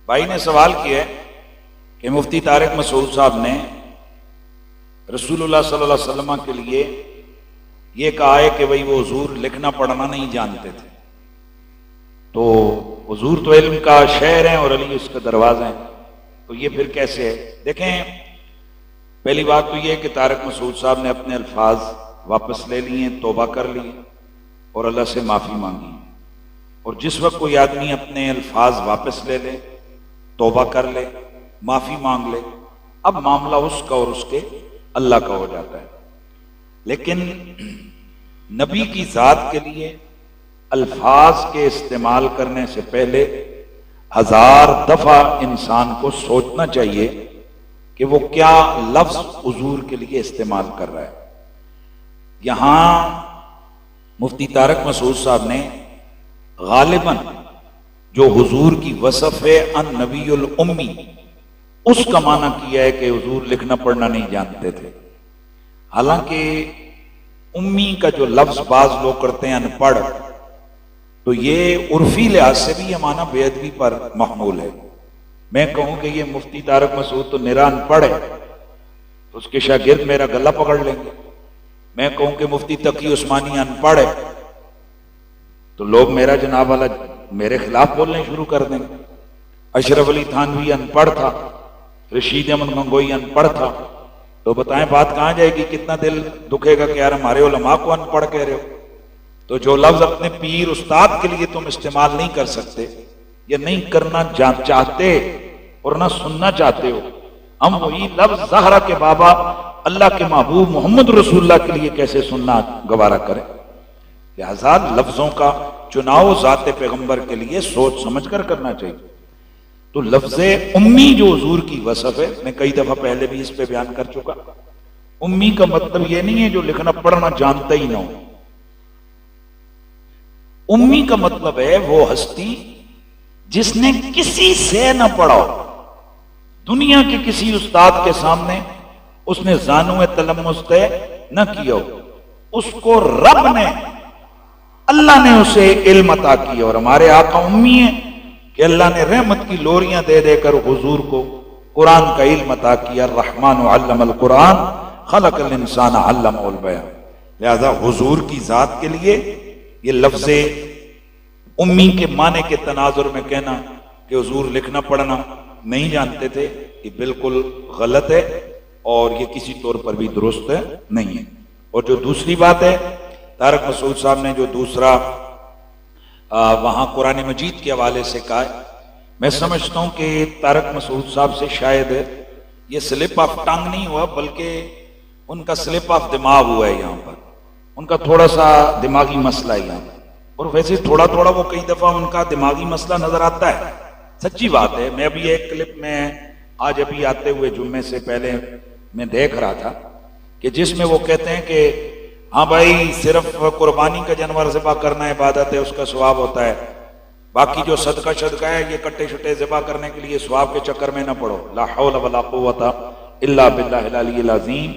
भाई ने सवाल किया है कि मुफ्ती तारिक मसूद साहब ने रसूलुल्लाह सल्लल्लाहु अलैहि वसल्लम के लिए ये कहा है कि भाई वो हुजूर लिखना पढ़ना नहीं जानते थे, तो हुजूर तो इल्म का शहर है और अली उसका दरवाजा है, तो ये फिर कैसे है? देखें, पहली बात तो ये है कि तारिक मसूद साहब ने अपने अल्फाज वापस ले लिए, तौबा कर ली और अल्लाह से माफ़ी मांगी। और जिस वक्त कोई आदमी अपने अल्फाज वापस ले ले, तौबा कर ले, माफ़ी मांग ले, अब मामला उसका और उसके अल्लाह का हो जाता है। लेकिन नबी की ज़ात के लिए अल्फाज के इस्तेमाल करने से पहले 1000 दफ़ा इंसान को सोचना चाहिए कि वो क्या लफ्ज़ हुजूर के लिए इस्तेमाल कर रहा है। यहां मुफ्ती तारिक मसूद साहब ने गालिबन जो हुजूर की वसफ है अन नबीउल उम्मी, उसका माना किया है कि हुजूर लिखना पढ़ना नहीं जानते थे। हालांकि उम्मी का जो लफ्ज बाज लोग करते हैं अनपढ़, तो ये उर्फी लिहाज से भी ये माना बेअदबी पर महमूल है। मैं कहूं कि ये मुफ्ती तारिक मसूद तो निरा अनपढ़ है, तो उसके शागिर्द मेरा गला पकड़ लेंगे। मैं कहूं कि मुफ्ती तकी उस्मानी अनपढ़ है, तो लोग मेरा जनाब वाला मेरे खिलाफ बोलने शुरू कर देंगे। अशरफ अली थानवी अनपढ़ था, रशीद अहमद गंगोई अनपढ़ था, तो बताएं बात कहां जाएगी? कितना दिल दुखेगा कि यार हमारे उलमा को अनपढ़ कह रहे हो। तो जो लफ्ज अपने पीर उस्ताद के लिए तुम इस्तेमाल नहीं कर सकते या नहीं करना चाहते और ना सुनना चाहते हो, हम वही लफ्ज ज़हरा के बाबा अल्लाह के महबूब मोहम्मद रसूलुल्लाह के लिए कैसे सुनना गवारा करें? लिहाजा लफ्जों का चुनाव ज़ाते पैगंबर के लिए सोच समझ कर करना चाहिए। तो लफ्ज़े उम्मी जो हुजूर की वसफ है, मैं कई दफा पहले भी इस पे बयान कर चुका। उम्मी का मतलब यह नहीं है जो लिखना पढ़ना जानता ही ना हो। उम्मी का मतलब है वो हस्ती जिसने किसी से न पढ़ा हो, दुनिया के किसी उस्ताद के सामने उसने जानुए तलम्मुस तय न किया हो, उसको रब ने, अल्लाह ने उसे इल्म अता किया। और हमारे आका उम्मी है कि अल्लाह ने रहमत की लोरियां दे देकर हुजूर को कुरान का इल्म अता किया। रहमान अल्लमल कुरान खलकल इंसान अल्लमहुल बयान। लिहाजा हुजूर की जात के लिए ये लफ्ज़े उम्मी के माने के तनाजुर में कहना कि हुजूर लिखना पढ़ना नहीं जानते थे, ये बिल्कुल गलत है और ये किसी तौर पर भी दुरुस्त नहीं है। और जो दूसरी बात है, तारिक मसूद साहब ने जो दूसरा वहां कुरान मजीद के हवाले से कहा है, मैं समझता हूं कि तारिक मसूद साहब से शायद ये स्लिप ऑफ टंग नहीं हुआ, बल्कि उनका स्लिप ऑफ दिमाग हुआ है। यहाँ पर उनका थोड़ा सा दिमागी मसला है यहाँ पर, और वैसे थोड़ा थोड़ा वो कई दफा उनका दिमागी मसला नजर आता है, सच्ची बात है। मैं अभी एक क्लिप में आज अभी आते हुए जुम्मे से पहले मैं देख रहा था कि जिसमें वो कहते हैं कि हाँ भाई, सिर्फ कुर्बानी का जानवर ज़िबा करना इबादत है, उसका सवाब होता है, बाकी जो सदका शदका है ये कट्टे शुट्टे ज़िबा करने के लिए सवाब के चक्कर में ना पड़ो। ला हौल वला कुव्वता इल्ला बिल्लाहिल अलिय्यिल अज़ीम।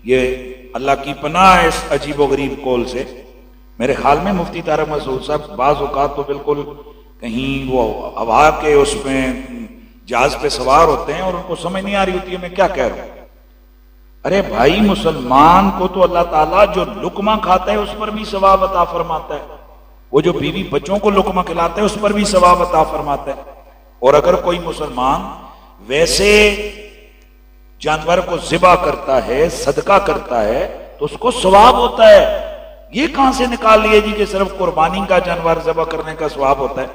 ये अल्लाह की पनाह है इस अजीबो गरीब कौल से। मेरे ख्याल में मुफ्ती तारिक मसूद साहब बाज़ औक़ात तो बिल्कुल कहीं वो हवा के उसमें जहाज पे सवार होते हैं और उनको समझ नहीं आ रही होती है मैं क्या कह रहा हूं। अरे भाई, मुसलमान को तो अल्लाह ताला जो लुकमा खाता है उस पर भी सवाब अता फरमाता है, वो जो बीवी बच्चों को लुकमा खिलाता है उस पर भी सवाब अता फरमाता है। और अगर कोई मुसलमान वैसे जानवर को ज़िबा करता है, सदका करता है, तो उसको सवाब होता है। ये कहां से निकाल लिया जी कि सिर्फ कुर्बानी का जानवर ज़िबा करने का सवाब होता है?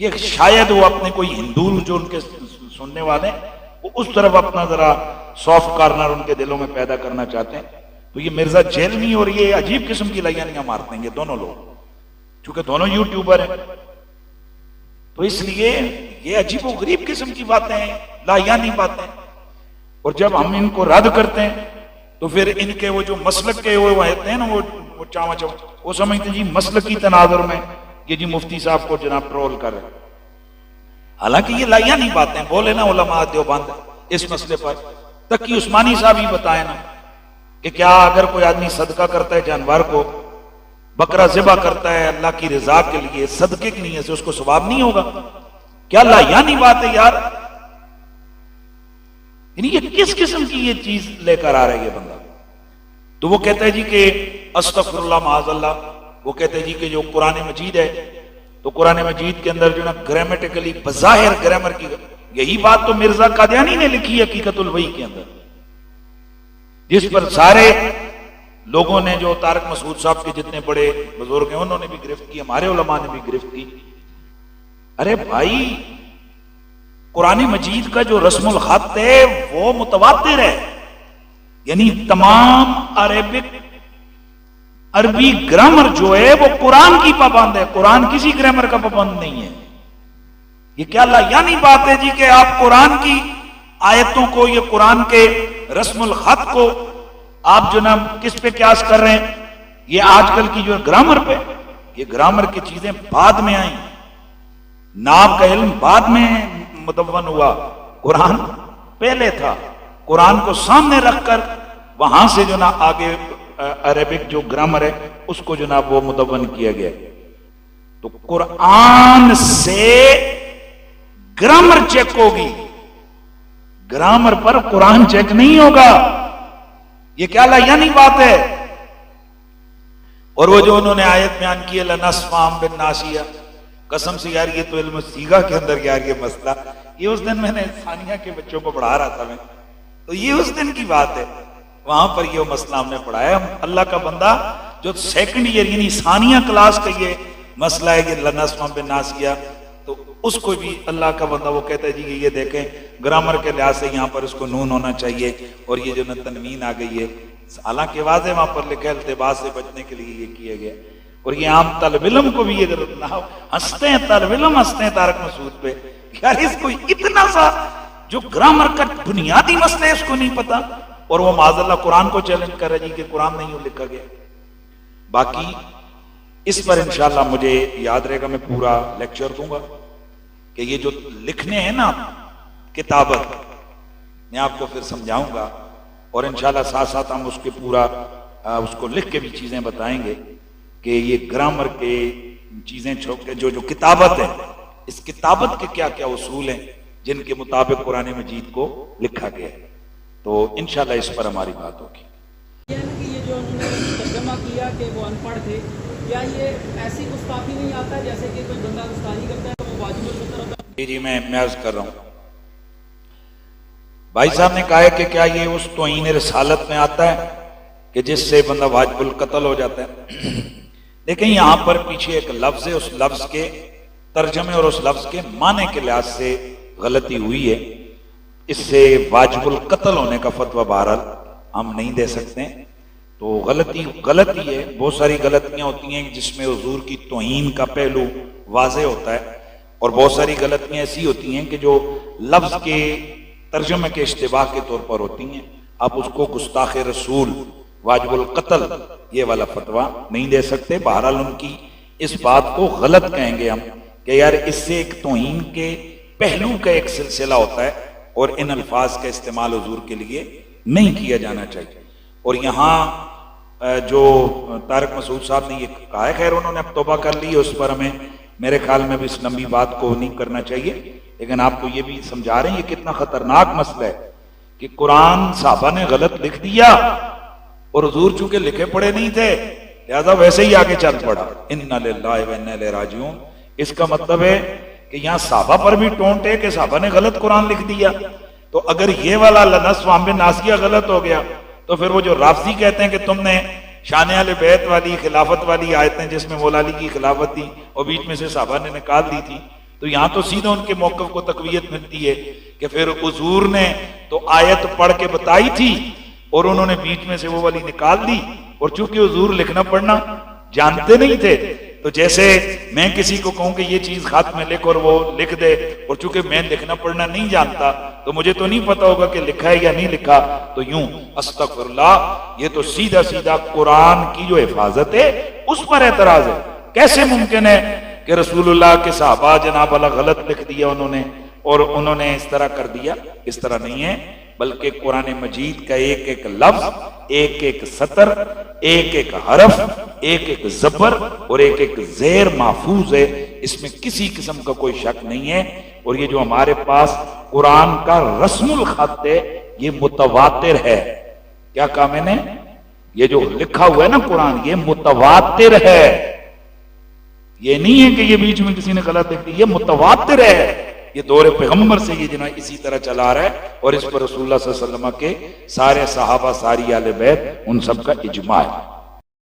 ये शायद वो अपने कोई हिंदू जो उनके सुनने वाले वो उस तरफ अपना जरा सॉफ्ट कॉर्नर उनके दिलों में पैदा करना चाहते हैं। तो ये मिर्जा जेलवी और ये अजीब किस्म की लायानियां मारते हैं ये दोनों लोग, चूंकि दोनों यूट्यूबर हैं, तो इसलिए ये अजीब और गरीब किस्म की बातें हैं, लायानी बातें। और जब हम इनको रद्द करते हैं तो फिर इनके वो जो मसलक के वो रहते हैं ना, वो चावा चावा वो समझते जी मसलक की तनाजुर में ये जी मुफ्ती साहब को जनाब ट्रोल कर रहे हैं। हालांकि ये लायानी बातें बोले ना उलमा देवबंद इस मसले पर। तकी उस्मानी साहब ही बताए ना कि क्या अगर कोई आदमी सदका करता है जानवर को, बकरा ज़िबा करता है अल्लाह की रजा के लिए, सदके की नीयत से, उसको सवाब नहीं होगा? क्या लायानी बात है यार। यानी ये किस किस्म की ये चीज लेकर आ रहा है ये बंदा। तो वो कहता है जी कि अस्तगफिरुल्लाह माअज़ल्लाह, वो कहते हैं जी कि जो कुरान मजीद है, तो कुरान मजीद के अंदर जो ना ग्रामेटिकली बज़ाहिर ग्रामर की, यही बात तो मिर्जा कादियानी ने लिखी है हकीकतुल वही के अंदर, जिस पर सारे लोगों ने, जो तारक मसूद साहब के जितने बड़े बुजुर्ग हैं उन्होंने भी गिरफ्त की, हमारे उलमा ने भी गिरफ्त की। अरे भाई, कुरान मजीद का जो रस्मुल खत है वो मुतवातिर है, यानी तमाम अरबी ग्रामर जो है वो कुरान की पाबंद है, कुरान किसी ग्रामर का पाबंद नहीं है। ये क्या लायानी बात है जी कि आप कुरान की आयतों को, ये कुरान के रस्मुल खत को आप जो ना किस पे क्यास कर रहे हैं, ये आजकल की जो ग्रामर पे। ये ग्रामर की चीजें बाद में आई, नाम का इल्म बाद में मुदव्वन हुआ, कुरान पहले था। कुरान को सामने रखकर वहां से जो ना आगे अरेबिक जो ग्रामर है उसको जो ना वो मुदव्वन किया गया। तो कुरान से ग्रामर चेक होगी, ग्रामर पर कुरान चेक नहीं होगा। ये क्या लायानी बात है। और वो जो उन्होंने आयत बयान की है लनस्फाम बिन नासिया, कसम से यार ये तो इल्म सीगा के अंदर यार ये मसला, ये उस दिन मैंने सानिया के बच्चों को पढ़ा रहा था मैं, तो ये उस दिन की बात है, वहां पर ये मसला हमने पढ़ाया। अल्लाह का बंदा जो सेकंड ईयर यानी सानिया क्लास का ये मसला है, ये लनस्फाम बिन नासिया, तो उसको भी अल्लाह का बंदा वो कहता है जी कि ये देखें ग्रामर के लिहाज से यहाँ पर इसको नून होना चाहिए और ये जो न तनवीन आ गई है, हालांकि वाज़े वहां पर लिखा है इल्तिबास से बचने के लिए ये किया गया। और ये आम तलबिलम को भी ये हंसते हैं, तलबिलम हंसते हैं तारक मसूद पे, यार इसको इतना सा जो ग्रामर का बुनियादी मसला है इसको नहीं पता, और वो माज़अल्लाह कुरान को चैलेंज कर रहा है जी कि कुरान नहीं लिखा गया। बाकी इस पर इंशाल्लाह मुझे याद रहेगा, मैं पूरा लेक्चर दूंगा कि ये जो लिखने हैं ना किताबत, मैं आपको फिर समझाऊंगा, और इंशाल्लाह साथ साथ हम उसके पूरा उसको लिख के भी चीजें बताएंगे कि ये ग्रामर के चीजें जो जो किताबत है, इस किताबत के क्या क्या उसूल हैं जिनके मुताबिक कुरान मजीद को लिखा गया है। तो इंशाल्लाह इस पर हमारी बात होगी। ये जो उन्होंने तर्जमा किया कि वो अनपढ़ थे, क्या ये ऐसी गुस्ताखी नहीं आता जैसे कि कोई बंदा गुस्ताखी करता है तो वो वाजिब सतर होता है? जी मैं अर्ज कर रहा हूँ, भाई साहब ने कहा है कि क्या ये उस तौहीन रिसालत में आता है कि जिससे बंदा वाजिबुल कत्ल हो जाता है। लेकिन यहां पर पीछे एक लफ्ज है, उस लफ्ज के तर्जमे और उस लफ्ज के माने के लिहाज से गलती हुई है, इससे वाजिबुल कत्ल होने का फतवा बहरहाल हम नहीं दे सकते। तो गलती है, बहुत सारी गलतियां होती हैं जिसमें हुजूर की तौहीन का पहलू वाज़े होता है, और बहुत सारी गलतियां ऐसी होती हैं कि जो लफ्ज के तर्जुमे के इश्तिबाह के तौर पर होती हैं। आप उसको गुस्ताखे रसूल वाजिबुल कत्ल ये वाला फतवा नहीं दे सकते। बहरहाल उनकी इस बात को गलत कहेंगे हम कि यार इससे एक तौहीन के पहलू का एक सिलसिला होता है और इन अल्फाज का इस्तेमाल हुजूर के लिए नहीं किया जाना चाहिए। और यहाँ जो तारक मसूद साहब ने ये कहा है, खैर उन्होंने अब तौबा कर ली, उस पर हमें मेरे ख्याल में भी इस लंबी बात को नहीं करना चाहिए, लेकिन आपको ये भी समझा रहे हैं ये कितना खतरनाक मसला है कि कुरान साहबा ने गलत लिख दिया और हुजूर चूंकि लिखे पढ़े नहीं थे लिहाजा वैसे ही आगे चल पड़ा। इन्ना लिल्लाहि व इन्ना इलैहि राजिऊन। इसका मतलब है कि यहाँ साहबा पर भी टोंट है कि साहबा ने गलत कुरान लिख दिया। तो अगर ये वाला लनस्फाम बिन नासिया गलत हो गया तो फिर वो जो राफजी कहते हैं कि तुमने शान अहले बैत वाली खिलाफत वाली आयतें जिसमें मौला अली की खिलाफत थी और बीच में से साहबा ने निकाल दी थी, तो यहां तो सीधा उनके मौक़िफ़ को तक़वियत मिलती है कि फिर हुजूर ने तो आयत पढ़ के बताई थी और उन्होंने बीच में से वो वाली निकाल दी, और चूंकि हुजूर लिखना पढ़ना जानते नहीं थे, तो जैसे मैं किसी को कहूं कि ये चीज खात में लिख और वो लिख दे, और चूंकि मैं लिखना पढ़ना नहीं जानता तो मुझे तो नहीं पता होगा कि लिखा है या नहीं लिखा, तो यूं अस्तगफिरुल्लाह, ये तो सीधा सीधा कुरान की जो हिफाजत है उस पर एतराज है। कैसे मुमकिन है कि रसूलुल्लाह के सहाबा जनाब अला गलत लिख दिया उन्होंने और उन्होंने इस तरह कर दिया? इस तरह नहीं है, बल्कि कुरान मजीद का एक एक लफ्ज, एक एक सतर, एक एक हरफ, एक एक जबर और एक एक ज़ेर महफूज है। इसमें किसी किस्म का कोई शक नहीं है। और ये जो हमारे पास कुरान का रस्मुल खत है ये मुतवातिर है। क्या कहा मैंने? ये जो लिखा हुआ है ना कुरान, ये मुतवातिर है। ये नहीं है कि ये बीच में किसी ने गलत लिख दी, ये मुतवातिर है। ये दौरे पैगंबर से ये जना इसी तरह चला रहा है और इस पर रसूलुल्लाह सल्लल्लाहु अलैहि वसल्लम के सारे सहाबा, सारी आले बैत, उन सब का इजमा है।